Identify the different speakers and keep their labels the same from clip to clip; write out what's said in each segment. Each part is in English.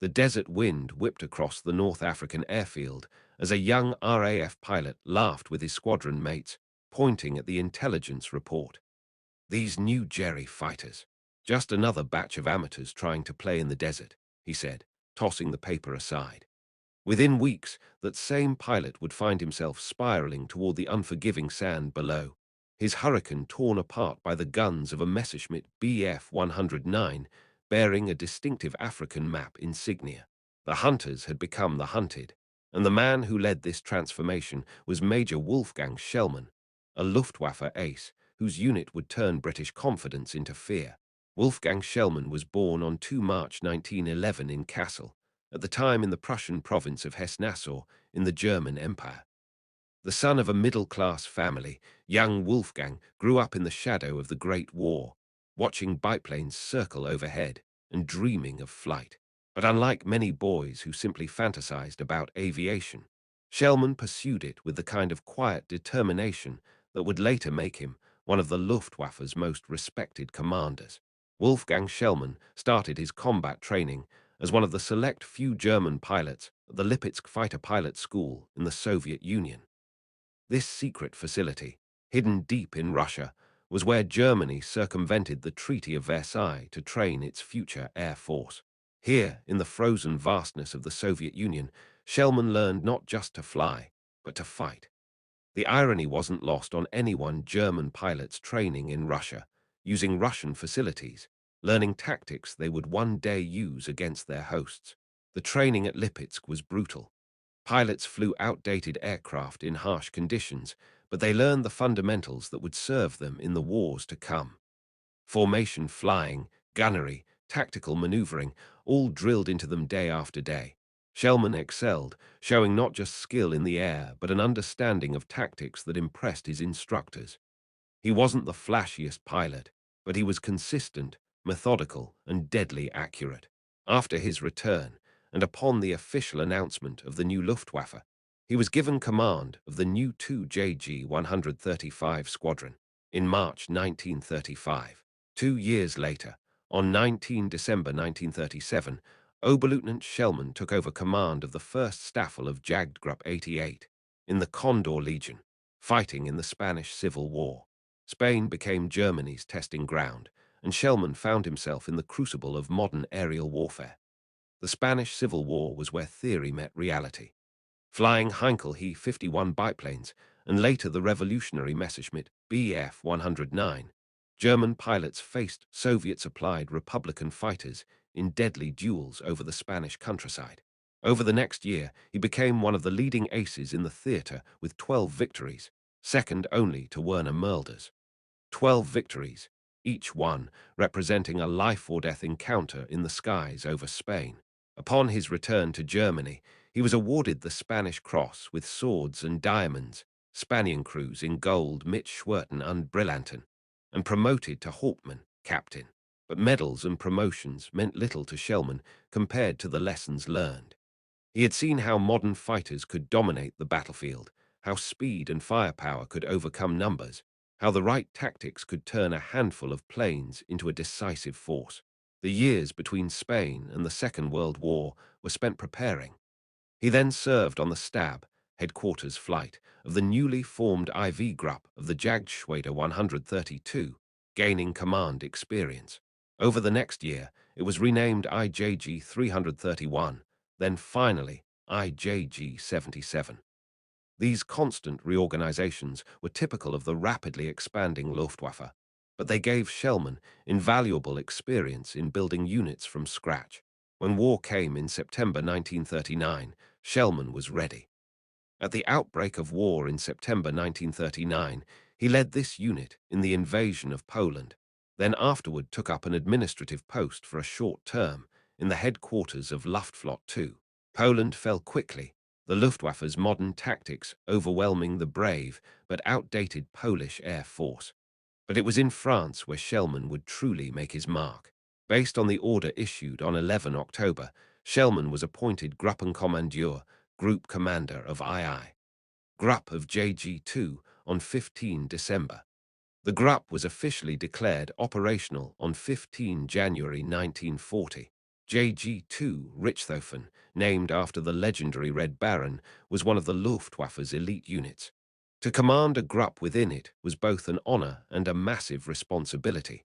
Speaker 1: The desert wind whipped across the North African airfield as a young RAF pilot laughed with his squadron mates, pointing at the intelligence report. "These new Jerry fighters. Just another batch of amateurs trying to play in the desert," he said, tossing the paper aside. Within weeks, that same pilot would find himself spiraling toward the unforgiving sand below, his Hurricane torn apart by the guns of a Messerschmitt Bf 109, bearing a distinctive African map insignia. The hunters had become the hunted, and the man who led this transformation was Major Wolfgang Schellmann, a Luftwaffe ace whose unit would turn British confidence into fear. Wolfgang Schellmann was born on 2 March 1911 in Kassel, at the time in the Prussian province of Hesse-Nassau in the German Empire. The son of a middle-class family, young Wolfgang grew up in the shadow of the Great War, watching biplanes circle overhead and dreaming of flight. But unlike many boys who simply fantasized about aviation, Schellmann pursued it with the kind of quiet determination that would later make him one of the Luftwaffe's most respected commanders. Wolfgang Schellmann started his combat training as one of the select few German pilots at the Lipetsk Fighter Pilot School in the Soviet Union. This secret facility, hidden deep in Russia, was where Germany circumvented the Treaty of Versailles to train its future air force. Here, in the frozen vastness of the Soviet Union, Schellmann learned not just to fly, but to fight. The irony wasn't lost on anyone German pilots training in Russia, using Russian facilities, learning tactics they would one day use against their hosts. The training at Lipetsk was brutal. Pilots flew outdated aircraft in harsh conditions, but they learned the fundamentals that would serve them in the wars to come. Formation flying, gunnery, tactical maneuvering, all drilled into them day after day. Schellmann excelled, showing not just skill in the air, but an understanding of tactics that impressed his instructors. He wasn't the flashiest pilot, but he was consistent, methodical, and deadly accurate. After his return, and upon the official announcement of the new Luftwaffe, he was given command of the new 2JG 135 Squadron in March 1935. 2 years later, on 19 December 1937, Oberleutnant Schellmann took over command of the 1st Staffel of Jagdgruppe 88 in the Condor Legion, fighting in the Spanish Civil War. Spain became Germany's testing ground, and Schellmann found himself in the crucible of modern aerial warfare. The Spanish Civil War was where theory met reality. Flying Heinkel He-51 biplanes, and later the revolutionary Messerschmitt Bf 109, German pilots faced Soviet-supplied Republican fighters in deadly duels over the Spanish countryside. Over the next year, he became one of the leading aces in the theater with 12 victories, second only to Werner Mölders. 12 victories, each one representing a life-or-death encounter in the skies over Spain. Upon his return to Germany, he was awarded the Spanish Cross with swords and diamonds, Spanienkreuz in gold mit Schwertern und Brillanten, and promoted to Hauptmann, captain. But medals and promotions meant little to Schellmann compared to the lessons learned. He had seen how modern fighters could dominate the battlefield, how speed and firepower could overcome numbers, how the right tactics could turn a handful of planes into a decisive force. The years between Spain and the Second World War were spent preparing. He then served on the Stab, headquarters flight, of the newly formed IV Gruppe of the Jagdschwader 132, gaining command experience. Over the next year, it was renamed IJG 331, then finally IJG 77. These constant reorganizations were typical of the rapidly expanding Luftwaffe, but they gave Schellmann invaluable experience in building units from scratch. When war came in September 1939, Schellmann was ready. At the outbreak of war in September 1939, he led this unit in the invasion of Poland, then afterward took up an administrative post for a short term in the headquarters of Luftflotte II. Poland fell quickly, the Luftwaffe's modern tactics overwhelming the brave but outdated Polish air force. But it was in France where Schellmann would truly make his mark. Based on the order issued on 11 October, Schellmann was appointed Gruppenkommandeur, Group Commander of II. Gruppe of JG2 on 15 December. The Gruppe was officially declared operational on 15 January 1940. JG-2 Richthofen, named after the legendary Red Baron, was one of the Luftwaffe's elite units. To command a grupp within it was both an honor and a massive responsibility.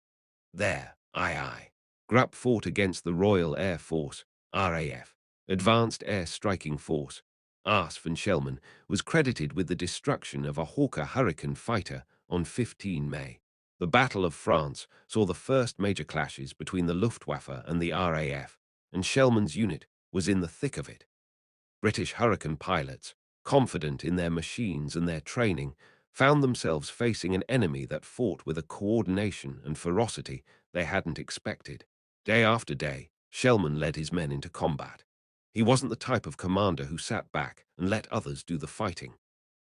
Speaker 1: There, aye. Grupp fought against the Royal Air Force, RAF, Advanced Air Striking Force. Ars von Schellmann was credited with the destruction of a Hawker Hurricane fighter on 15 May. The Battle of France saw the first major clashes between the Luftwaffe and the RAF, and Schellmann's unit was in the thick of it. British Hurricane pilots, confident in their machines and their training, found themselves facing an enemy that fought with a coordination and ferocity they hadn't expected. Day after day, Schellmann led his men into combat. He wasn't the type of commander who sat back and let others do the fighting.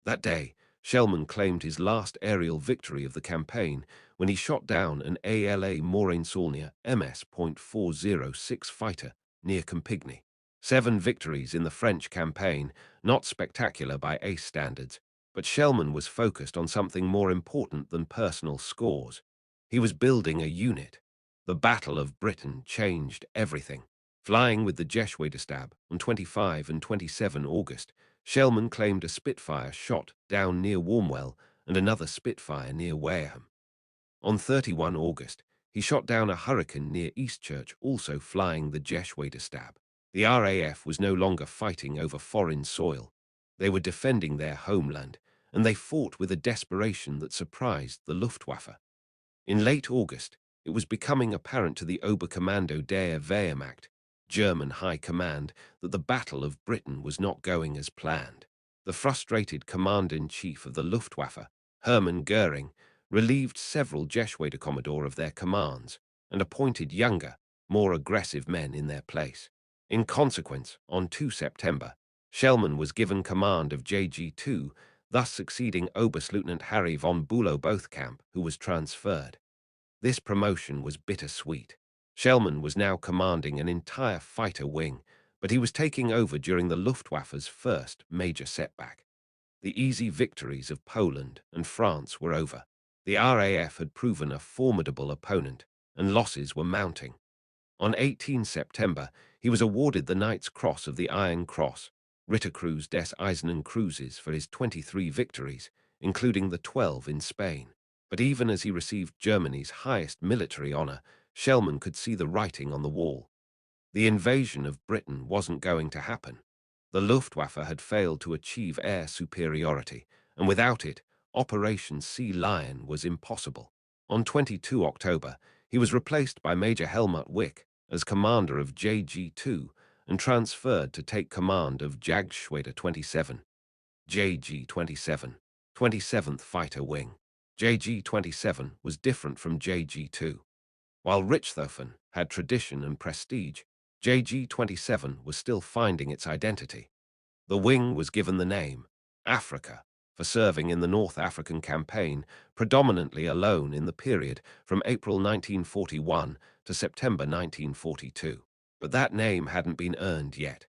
Speaker 1: That day, Schellmann claimed his last aerial victory of the campaign when he shot down an ALA Morane-Saulnier MS.406 fighter near Campigny. 7 victories in the French campaign, not spectacular by ace standards, but Schellmann was focused on something more important than personal scores. He was building a unit. The Battle of Britain changed everything. Flying with the Jeschwedestab on 25 and 27 August, Schellmann claimed a Spitfire shot down near Warmwell and another Spitfire near Wareham. On 31 August, he shot down a Hurricane near Eastchurch, also flying the Jeschwedestab. The RAF was no longer fighting over foreign soil. They were defending their homeland, and they fought with a desperation that surprised the Luftwaffe. In late August, it was becoming apparent to the Oberkommando der Wehrmacht, German High Command, that the Battle of Britain was not going as planned. The frustrated Commander-in-Chief of the Luftwaffe, Hermann Goering, relieved several Jeschwede-Commodore of their commands and appointed younger, more aggressive men in their place. In consequence, on 2 September, Schellmann was given command of JG-2, thus succeeding Oberstleutnant Harry von Bülow-Bothkamp, who was transferred. This promotion was bittersweet. Schellmann was now commanding an entire fighter wing, but he was taking over during the Luftwaffe's first major setback. The easy victories of Poland and France were over. The RAF had proven a formidable opponent, and losses were mounting. On 18 September, he was awarded the Knight's Cross of the Iron Cross, Ritterkreuz des Eisernen Kreuzes, for his 23 victories, including the 12 in Spain. But even as he received Germany's highest military honor, Schellmann could see the writing on the wall. The invasion of Britain wasn't going to happen. The Luftwaffe had failed to achieve air superiority, and without it, Operation Sea Lion was impossible. On 22 October, he was replaced by Major Helmut Wick as commander of JG-2 and transferred to take command of Jagdschwader 27. JG-27, 27th Fighter Wing. JG-27 was different from JG-2. While Richthofen had tradition and prestige, JG-27 was still finding its identity. The wing was given the name Africa for serving in the North African campaign, predominantly alone in the period from April 1941 to September 1942. But that name hadn't been earned yet.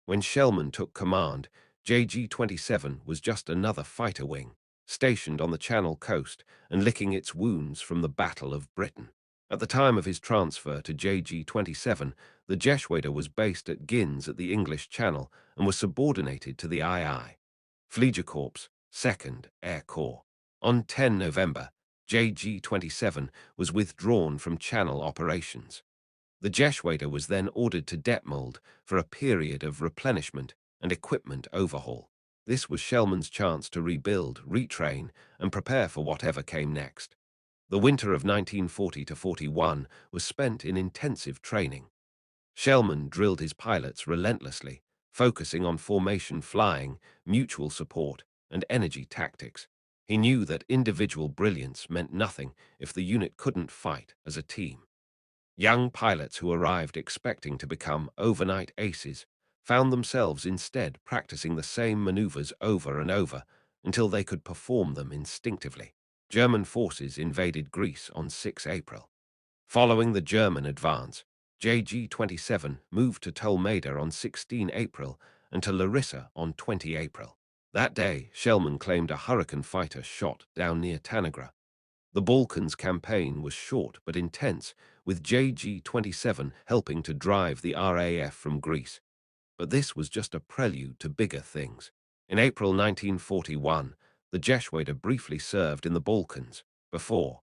Speaker 1: When Schellmann took command, JG-27 was just another fighter wing, stationed on the Channel coast and licking its wounds from the Battle of Britain. At the time of his transfer to JG-27, the Jeschwede was based at Ginz at the English Channel and was subordinated to the II. Fliegerkorps, 2nd Air Corps. On 10 November, JG-27 was withdrawn from Channel operations. The Jeschwede was then ordered to Detmold for a period of replenishment and equipment overhaul. This was Schellmann's chance to rebuild, retrain, and prepare for whatever came next. The winter of 1940–41 was spent in intensive training. Schellmann drilled his pilots relentlessly, focusing on formation flying, mutual support, and energy tactics. He knew that individual brilliance meant nothing if the unit couldn't fight as a team. Young pilots who arrived expecting to become overnight aces found themselves instead practicing the same maneuvers over and over until they could perform them instinctively. German forces invaded Greece on 6 April. Following the German advance, JG-27 moved to Tolmeda on 16 April and to Larissa on 20 April. That day, Schellmann claimed a Hurricane fighter shot down near Tanagra. The Balkans campaign was short but intense, with JG-27 helping to drive the RAF from Greece. But this was just a prelude to bigger things. In April 1941, the Jesuiter briefly served in the Balkans before,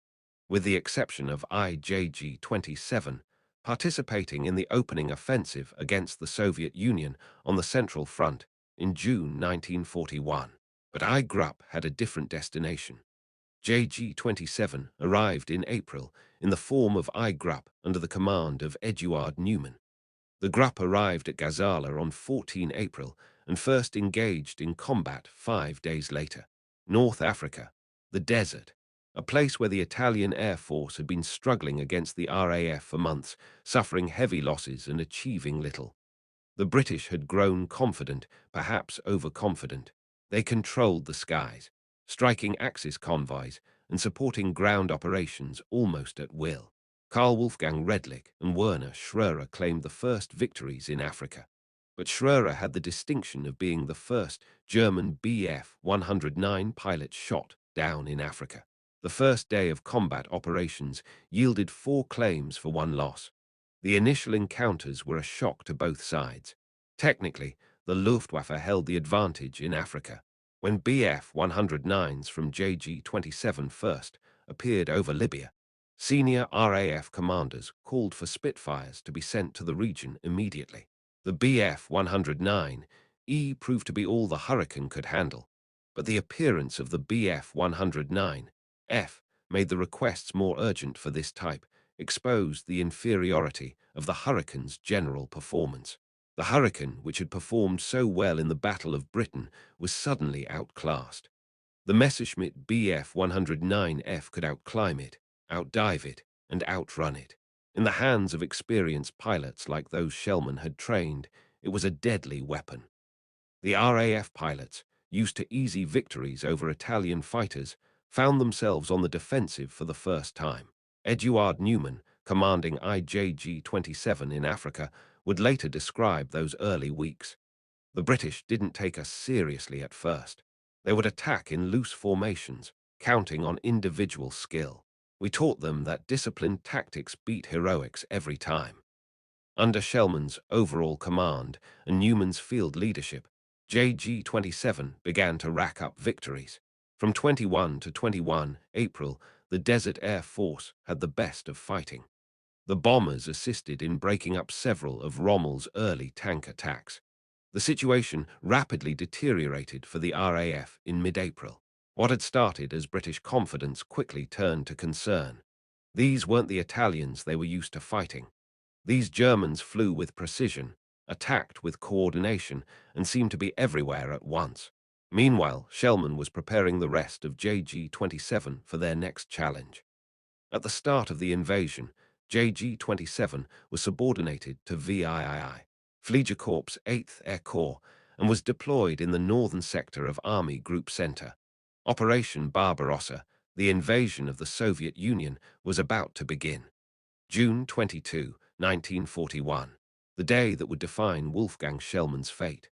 Speaker 1: with the exception of IJG-27, participating in the opening offensive against the Soviet Union on the Central Front in June 1941. But IGRUP had a different destination. JG-27 arrived in April in the form of IGRUP under the command of Eduard Neumann. The GRUP arrived at Gazala on 14 April and first engaged in combat 5 days later. North Africa, the desert, a place where the Italian Air Force had been struggling against the RAF for months, suffering heavy losses and achieving little. The British had grown confident, perhaps overconfident. They controlled the skies, striking Axis convoys and supporting ground operations almost at will. Karl Wolfgang Redlich and Werner Schröer claimed the first victories in Africa. But Schröer had the distinction of being the first German Bf-109 pilot shot down in Africa. The first day of combat operations yielded 4 claims for 1 loss. The initial encounters were a shock to both sides. Technically, the Luftwaffe held the advantage in Africa. When Bf-109s from JG-27 first appeared over Libya, senior RAF commanders called for Spitfires to be sent to the region immediately. The Bf-109E proved to be all the Hurricane could handle, but the appearance of the Bf-109F made the requests more urgent for this type, exposed the inferiority of the Hurricane's general performance. The Hurricane, which had performed so well in the Battle of Britain, was suddenly outclassed. The Messerschmitt Bf-109F could outclimb it, outdive it, and outrun it. In the hands of experienced pilots like those Schellmann had trained, it was a deadly weapon. The RAF pilots, used to easy victories over Italian fighters, found themselves on the defensive for the first time. Eduard Neumann, commanding IJG-27 in Africa, would later describe those early weeks. The British didn't take us seriously at first. They would attack in loose formations, counting on individual skill. We taught them that disciplined tactics beat heroics every time. Under Schellmann's overall command and Neumann's field leadership, JG-27 began to rack up victories. From 21 to 21 April, the Desert Air Force had the best of fighting. The bombers assisted in breaking up several of Rommel's early tank attacks. The situation rapidly deteriorated for the RAF in mid-April. What had started as British confidence quickly turned to concern. These weren't the Italians they were used to fighting. These Germans flew with precision, attacked with coordination, and seemed to be everywhere at once. Meanwhile, Schellmann was preparing the rest of JG-27 for their next challenge. At the start of the invasion, JG-27 was subordinated to VIII, Fliegerkorps 8th Air Corps, and was deployed in the northern sector of Army Group Center. Operation Barbarossa, the invasion of the Soviet Union, was about to begin. June 22, 1941, the day that would define Wolfgang Schellmann's fate.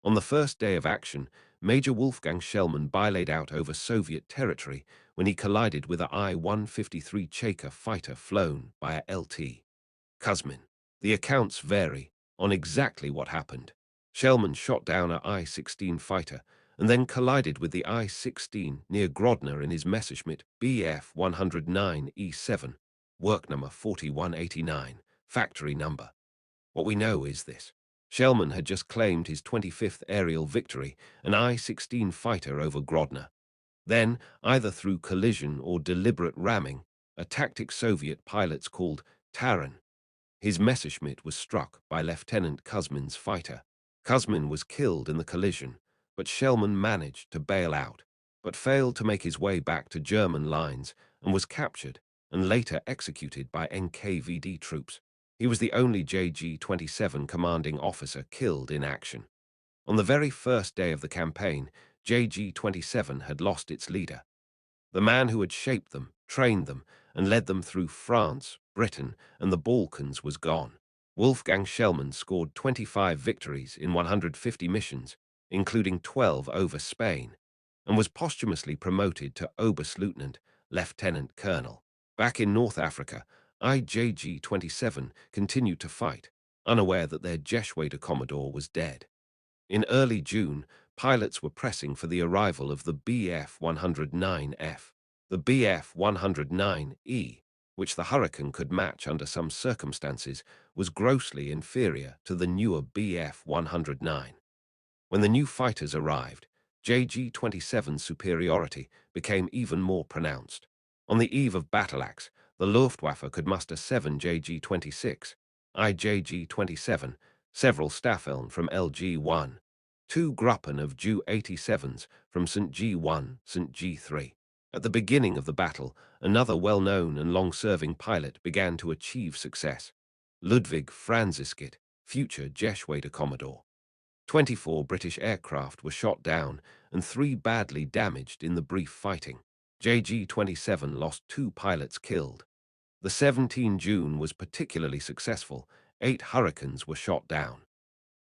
Speaker 1: On the first day of action, Major Wolfgang Schellmann bilaid out over Soviet territory when he collided with a I-153 Chaker fighter flown by a LT. Kuzmin. The accounts vary on exactly what happened. Schellmann shot down a I-16 fighter and then collided with the I-16 near Grodno in his Messerschmitt Bf-109E7, work number 4189, factory number. What we know is this. Schellmann had just claimed his 25th aerial victory, an I-16 fighter over Grodno. Then, either through collision or deliberate ramming, a tactic Soviet pilots called Taran, his Messerschmitt was struck by Lieutenant Kuzmin's fighter. Kuzmin was killed in the collision, but Schellmann managed to bail out, but failed to make his way back to German lines and was captured and later executed by NKVD troops. He was the only JG-27 commanding officer killed in action. On the very first day of the campaign, JG-27 had lost its leader. The man who had shaped them, trained them, and led them through France, Britain, and the Balkans was gone. Wolfgang Schellmann scored 25 victories in 150 missions, including 12 over Spain, and was posthumously promoted to Oberstleutnant, Lieutenant Colonel. Back in North Africa, IJG-27 continued to fight, unaware that their Jesuiter Commodore was dead. In early June, pilots were pressing for the arrival of the BF-109F. The BF-109E, which the Hurricane could match under some circumstances, was grossly inferior to the newer BF-109. When the new fighters arrived, JG-27's superiority became even more pronounced. On the eve of Battle Axe, the Luftwaffe could muster 7 JG-26, IJG-27, several Staffeln from LG-1, 2 Gruppen of Ju-87s from St. G-1, St. G-3. At the beginning of the battle, another well-known and long-serving pilot began to achieve success, Ludwig Franziskit, future Jesuiter Commodore. 24 British aircraft were shot down and 3 badly damaged in the brief fighting. JG-27 lost 2 pilots killed. The 17 June was particularly successful. 8 Hurricanes were shot down.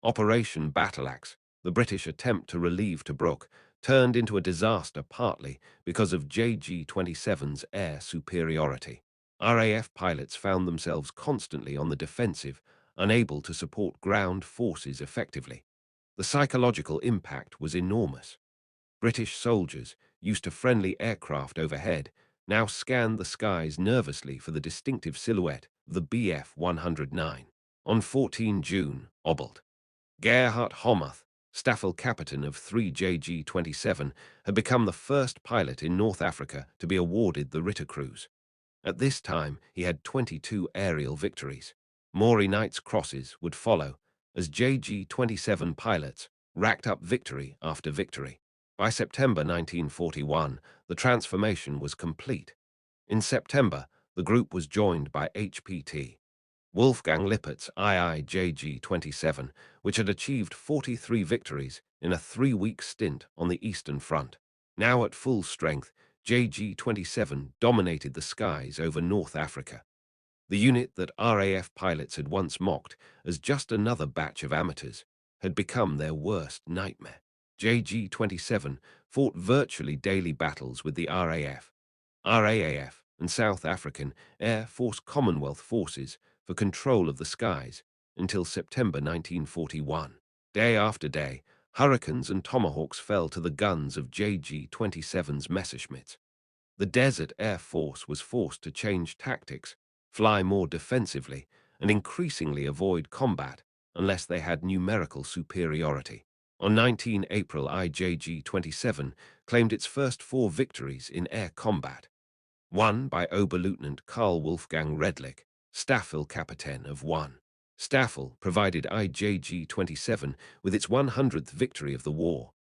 Speaker 1: Operation Battle Axe, the British attempt to relieve Tobruk, turned into a disaster partly because of JG-27's air superiority. RAF pilots found themselves constantly on the defensive, unable to support ground forces effectively. The psychological impact was enormous. British soldiers, used to friendly aircraft overhead, now scanned the skies nervously for the distinctive silhouette of the BF-109. On 14 June, Obelt, Gerhard Homuth, Staffel-Captain of 3JG-27, had become the first pilot in North Africa to be awarded the Ritterkreuz. At this time, he had 22 aerial victories. Maury Knight's crosses would follow, as JG-27 pilots racked up victory after victory. By September 1941, the transformation was complete. In September, the group was joined by HPT Wolfgang Lippert's IIJG-27, which had achieved 43 victories in a 3-week stint on the Eastern Front. Now at full strength, JG-27 dominated the skies over North Africa. The unit that RAF pilots had once mocked as just another batch of amateurs had become their worst nightmare. JG-27 fought virtually daily battles with the RAF, RAAF, and South African Air Force Commonwealth forces for control of the skies until September 1941. Day after day, Hurricanes and Tomahawks fell to the guns of JG-27's Messerschmitts. The Desert Air Force was forced to change tactics, fly more defensively, and increasingly avoid combat unless they had numerical superiority. On 19 April, IJG-27 claimed its first 4 victories in air combat. One by Oberleutnant Karl Wolfgang Redlich, Staffel-Kapitän of 1. Staffel provided IJG-27 with its 100th victory of the war.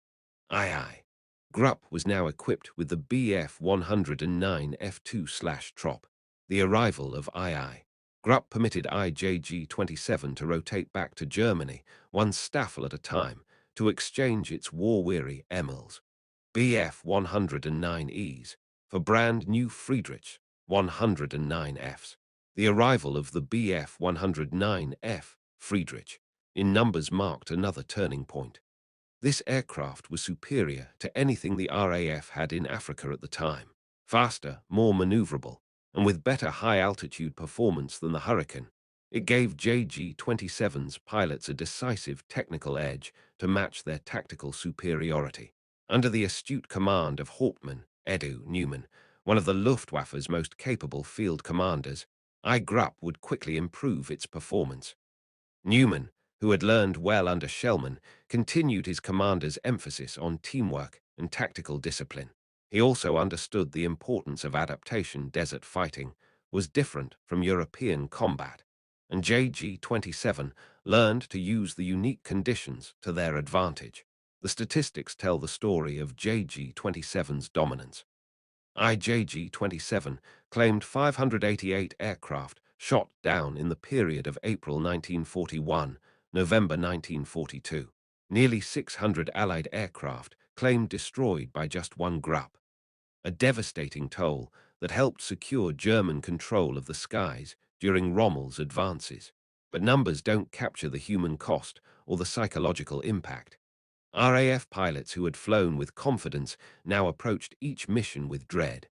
Speaker 1: II. Grupp was now equipped with the BF-109 F2/Trop. The arrival of II. Grupp permitted IJG-27 to rotate back to Germany, one Staffel at a time, to exchange its war-weary Emils, BF-109Es, for brand new Friedrich 109Fs. The arrival of the BF-109F Friedrich in numbers marked another turning point. This aircraft was superior to anything the RAF had in Africa at the time, faster, more maneuverable, and with better high-altitude performance than the Hurricane. It gave JG-27's pilots a decisive technical edge to match their tactical superiority. Under the astute command of Hauptmann Edu Neumann, one of the Luftwaffe's most capable field commanders, Grupp would quickly improve its performance. Neumann, who had learned well under Schellmann, continued his commander's emphasis on teamwork and tactical discipline. He also understood the importance of adaptation. Desert fighting was different from European combat, and JG-27 learned to use the unique conditions to their advantage. The statistics tell the story of JG-27's dominance. IJG-27 claimed 588 aircraft shot down in the period of April 1941, November 1942. Nearly 600 Allied aircraft claimed destroyed by just one Grupp, a devastating toll that helped secure German control of the skies during Rommel's advances. But numbers don't capture the human cost or the psychological impact. RAF pilots who had flown with confidence now approached each mission with dread.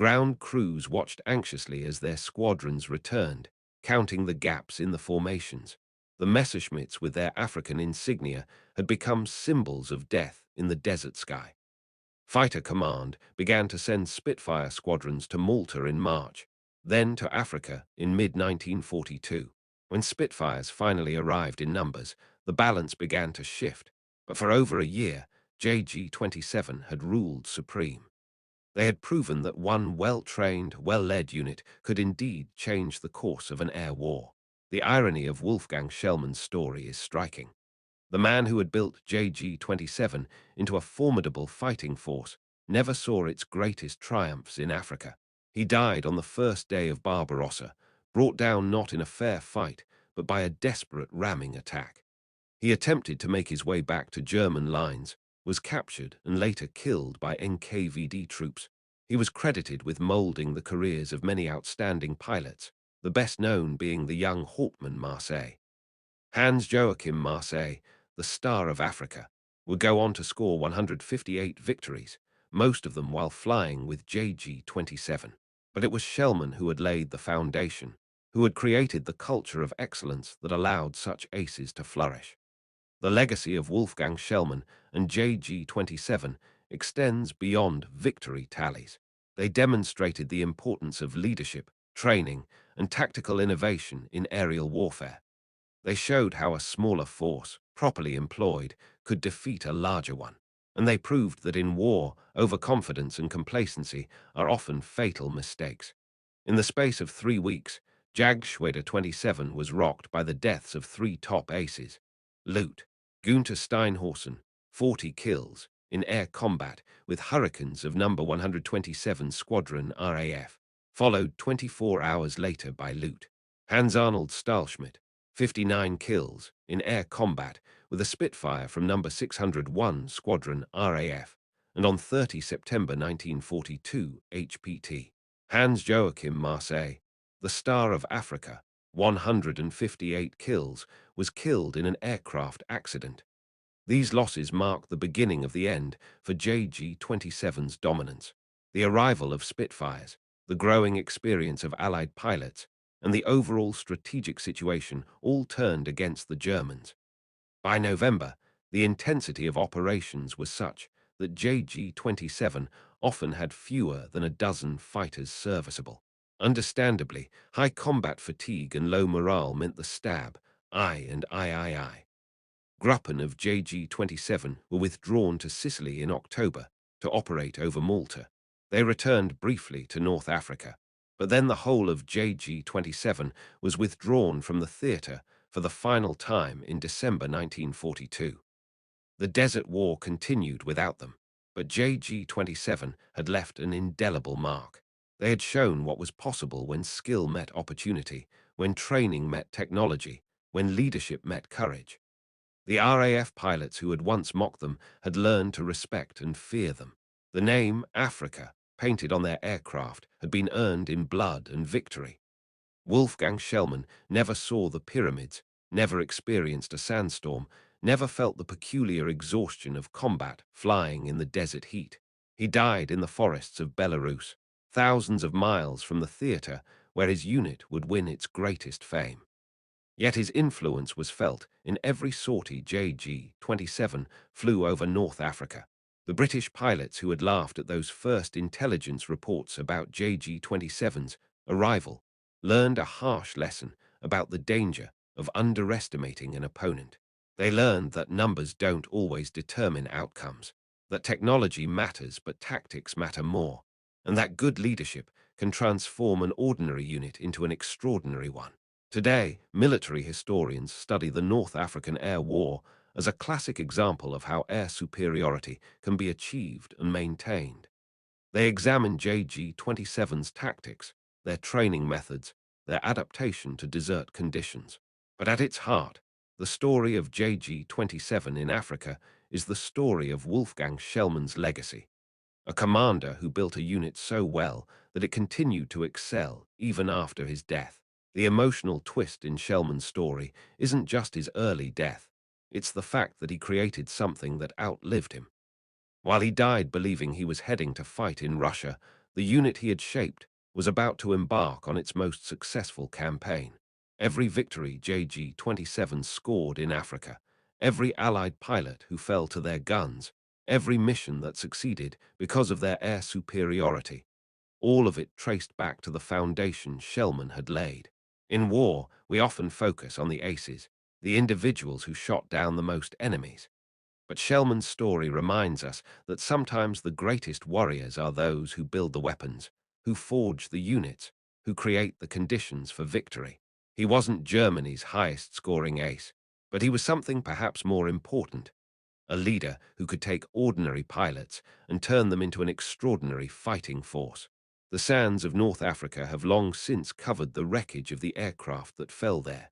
Speaker 1: Ground crews watched anxiously as their squadrons returned, counting the gaps in the formations. The Messerschmitts, with their African insignia, had become symbols of death in the desert sky. Fighter Command began to send Spitfire squadrons to Malta in March, then to Africa in mid-1942. When Spitfires finally arrived in numbers, the balance began to shift, but for over a year, JG-27 had ruled supreme. They had proven that one well-trained, well-led unit could indeed change the course of an air war. The irony of Wolfgang Schellmann's story is striking. The man who had built JG-27 into a formidable fighting force never saw its greatest triumphs in Africa. He died on the first day of Barbarossa, brought down not in a fair fight, but by a desperate ramming attack. He attempted to make his way back to German lines, was captured and later killed by NKVD troops. He was credited with molding the careers of many outstanding pilots, the best known being the young Hauptmann Marseille. Hans Joachim Marseille, the star of Africa, would go on to score 158 victories, most of them while flying with JG-27. But it was Schellmann who had laid the foundation, who had created the culture of excellence that allowed such aces to flourish. The legacy of Wolfgang Schellmann and JG-27 extends beyond victory tallies. They demonstrated the importance of leadership, training, and tactical innovation in aerial warfare. They showed how a smaller force, properly employed, could defeat a larger one. And they proved that in war, overconfidence and complacency are often fatal mistakes. In the space of 3 weeks, Jagdschwader 27 was rocked by the deaths of 3 top aces. Loot, Günther Steinhorsen, 40 kills, in air combat with Hurricanes of No. 127 Squadron RAF, followed 24 hours later by Loot. Hans-Arnold Stahlschmidt, 59 kills, in air combat with a Spitfire from No. 601 Squadron RAF, and on 30 September 1942 HPT. Hans Joachim Marseille, the star of Africa, 158 kills, was killed in an aircraft accident. These losses mark the beginning of the end for JG-27's dominance. The arrival of Spitfires, the growing experience of Allied pilots, and the overall strategic situation all turned against the Germans. By November, the intensity of operations was such that JG-27 often had fewer than a dozen fighters serviceable. Understandably, high combat fatigue and low morale meant the stab, and III. Gruppen of JG-27 were withdrawn to Sicily in October to operate over Malta. They returned briefly to North Africa, but then the whole of JG-27 was withdrawn from the theatre for the final time in December 1942. The Desert War continued without them, but JG-27 had left an indelible mark. They had shown what was possible when skill met opportunity, when training met technology, when leadership met courage. The RAF pilots who had once mocked them had learned to respect and fear them. The name Africa, painted on their aircraft, had been earned in blood and victory. Wolfgang Schellmann never saw the pyramids, never experienced a sandstorm, never felt the peculiar exhaustion of combat flying in the desert heat. He died in the forests of Belarus, thousands of miles from the theatre where his unit would win its greatest fame. Yet his influence was felt in every sortie JG-27 flew over North Africa. The British pilots who had laughed at those first intelligence reports about JG-27's arrival learned a harsh lesson about the danger of underestimating an opponent. They learned that numbers don't always determine outcomes, that technology matters but tactics matter more, and that good leadership can transform an ordinary unit into an extraordinary one. Today, military historians study the North African Air War as a classic example of how air superiority can be achieved and maintained. They examine JG-27's tactics, their training methods, their adaptation to desert conditions. But at its heart, the story of JG-27 in Africa is the story of Wolfgang Schellmann's legacy, a commander who built a unit so well that it continued to excel even after his death. The emotional twist in Schellmann's story isn't just his early death, it's the fact that he created something that outlived him. While he died believing he was heading to fight in Russia, The unit he had shaped was about to embark on its most successful campaign. Every victory JG-27 scored in Africa, every Allied pilot who fell to their guns, every mission that succeeded because of their air superiority, all of it traced back to the foundation Schellmann had laid. In war, we often focus on the aces, the individuals who shot down the most enemies. But Schellmann's story reminds us that sometimes the greatest warriors are those who build the weapons, who forge the units, who create the conditions for victory. He wasn't Germany's highest-scoring ace, but he was something perhaps more important, a leader who could take ordinary pilots and turn them into an extraordinary fighting force. The sands of North Africa have long since covered the wreckage of the aircraft that fell there.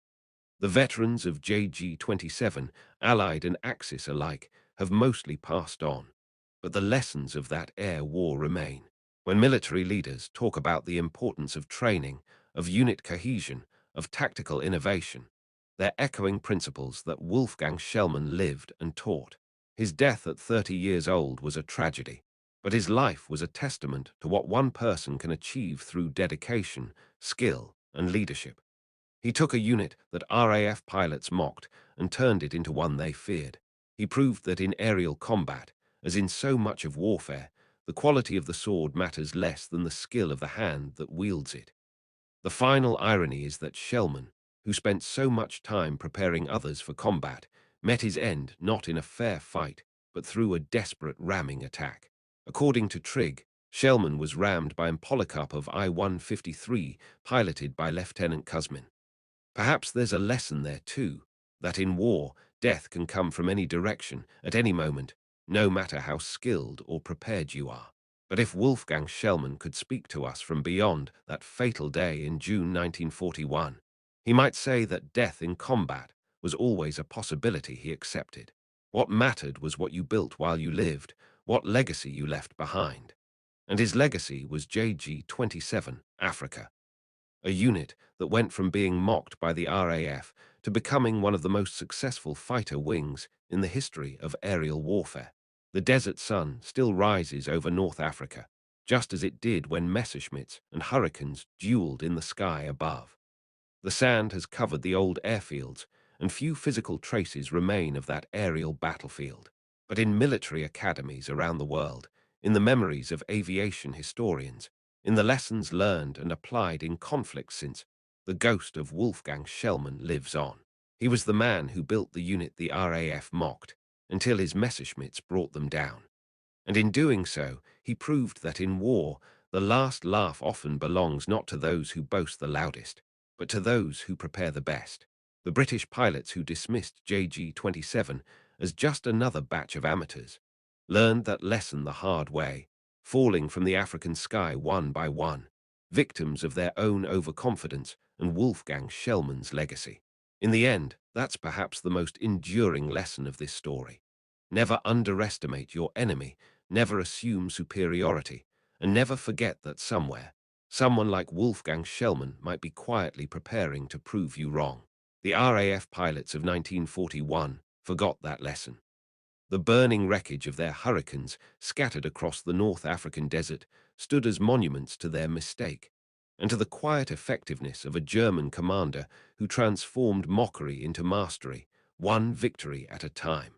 Speaker 1: The veterans of JG-27, Allied and Axis alike, have mostly passed on, but the lessons of that air war remain. When military leaders talk about the importance of training, of unit cohesion, of tactical innovation, they're echoing principles that Wolfgang Schellmann lived and taught. His death at 30 years old was a tragedy, but his life was a testament to what one person can achieve through dedication, skill, and leadership. He took a unit that RAF pilots mocked and turned it into one they feared. He proved that in aerial combat, as in so much of warfare, the quality of the sword matters less than the skill of the hand that wields it. The final irony is that Schellmann, who spent so much time preparing others for combat, met his end not in a fair fight, but through a desperate ramming attack. According to Trigg, Schellmann was rammed by Polikarpov I-153, piloted by Lieutenant Kuzmin. Perhaps there's a lesson there too, that in war, death can come from any direction, at any moment, no matter how skilled or prepared you are. But if Wolfgang Schellmann could speak to us from beyond that fatal day in June 1941, he might say that death in combat was always a possibility he accepted. What mattered was what you built while you lived, what legacy you left behind. And his legacy was JG-27, Africa, a unit that went from being mocked by the RAF to becoming one of the most successful fighter wings in the history of aerial warfare. The desert sun still rises over North Africa, just as it did when Messerschmitts and Hurricanes dueled in the sky above. The sand has covered the old airfields, and few physical traces remain of that aerial battlefield. But in military academies around the world, in the memories of aviation historians, in the lessons learned and applied in conflicts since, the ghost of Wolfgang Schellmann lives on. He was the man who built the unit the RAF mocked, until his Messerschmitts brought them down. And in doing so, he proved that in war, the last laugh often belongs not to those who boast the loudest, but to those who prepare the best. The British pilots who dismissed JG-27 as just another batch of amateurs learned that lesson the hard way, falling from the African sky one by one, victims of their own overconfidence and Wolfgang Schellmann's legacy. In the end, that's perhaps the most enduring lesson of this story. Never underestimate your enemy, never assume superiority, and never forget that somewhere, someone like Wolfgang Schellmann might be quietly preparing to prove you wrong. The RAF pilots of 1941 forgot that lesson. The burning wreckage of their Hurricanes scattered across the North African desert stood as monuments to their mistake, and to the quiet effectiveness of a German commander who transformed mockery into mastery, one victory at a time.